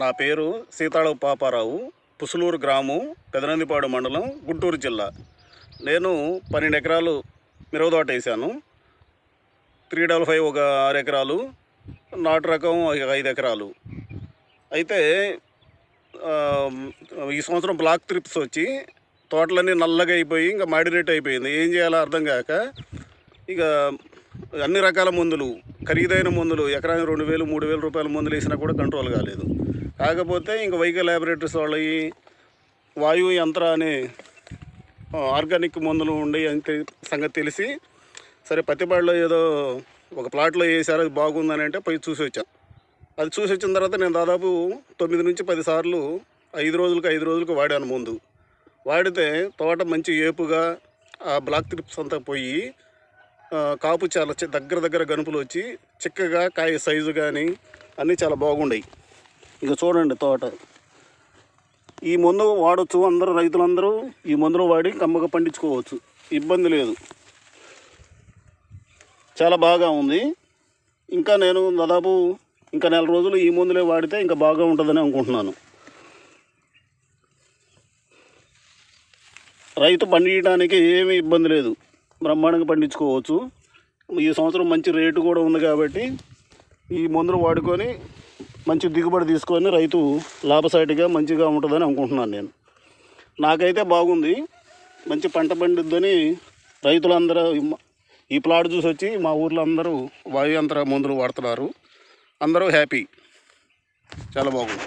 నా పేరు సీతాళ పాపారావు, పుసులూరు గ్రామం, పెదనందిపాడు మండలం, గుంటూరు జిల్లా. నేను 12 ఎకరాలు మిరపతోట వేసాను. 355 ఒక 6 ఎకరాలు, నాటు రకం 5 ఎకరాలు. అయితే ఈ సంవత్సరం బ్లాక్ ట్రిప్స్ వచ్చి తోటలన్నీ నల్లగా అయిపోయి ఇంకా మాడినట్టు అయిపోయింది. ఏం చేయాలో అర్థం కాక ఇక అన్ని రకాల మందులు, ఖరీదైన మందులు, ఎకరానికి 2,000, 3,000 రూపాయల మందులు వేసినా కూడా కంట్రోల్ కాలేదు. కాకపోతే ఇంకా వైకే ల్యాబొరేటరీస్ వాళ్ళవి వాయు యంత్ర అనే ఆర్గానిక్ మందులు ఉండేవి అని సంగతి తెలిసి, సరే పత్తిపాడులో ఏదో ఒక ప్లాట్లో వేసారు, అది బాగుందని అంటే పోయి చూసి వచ్చాను. అది చూసి వచ్చిన తర్వాత నేను దాదాపు 9 నుంచి 10 సార్లు 5 రోజులకు వాడాను ముందు. వాడితే తోట మంచి ఏపుగా ఆ బ్లాక్ ట్రిప్స్ అంతా పోయి కాపు చాలా దగ్గర గనుపులు వచ్చి చిక్కగా కాయ సైజు కానీ అన్నీ చాలా బాగుండాయి. ఇక చూడండి తోట. ఈ మందు వాడచ్చు, అందరూ రైతులందరూ ఈ మందులు వాడి కమ్మగా పండించుకోవచ్చు, ఇబ్బంది లేదు. చాలా బాగా ఉంది. ఇంకా నేను దాదాపు ఇంకా 4 రోజులు ఈ మందులే వాడితే ఇంకా బాగా ఉంటుందని అనుకుంటున్నాను. రైతు పండించడానికి ఏమీ ఇబ్బంది లేదు, బ్రహ్మాండంగా పండించుకోవచ్చు. ఈ సంవత్సరం మంచి రేటు కూడా ఉంది కాబట్టి ఈ మందులు వాడుకొని మంచి దిగుబడి తీసుకొని రైతు లాభసాటిగా మంచిగా ఉంటుందని అనుకుంటున్నాను నేను. నాకైతే బాగుంది, మంచి పంట పండుద్దని రైతులందరూ ఈ ప్లాట్ చూసి వచ్చి మా ఊర్లో అందరూ వాయు యంత్ర మందులు వాడుతున్నారు. అందరూ హ్యాపీ, చాలా బాగుంది.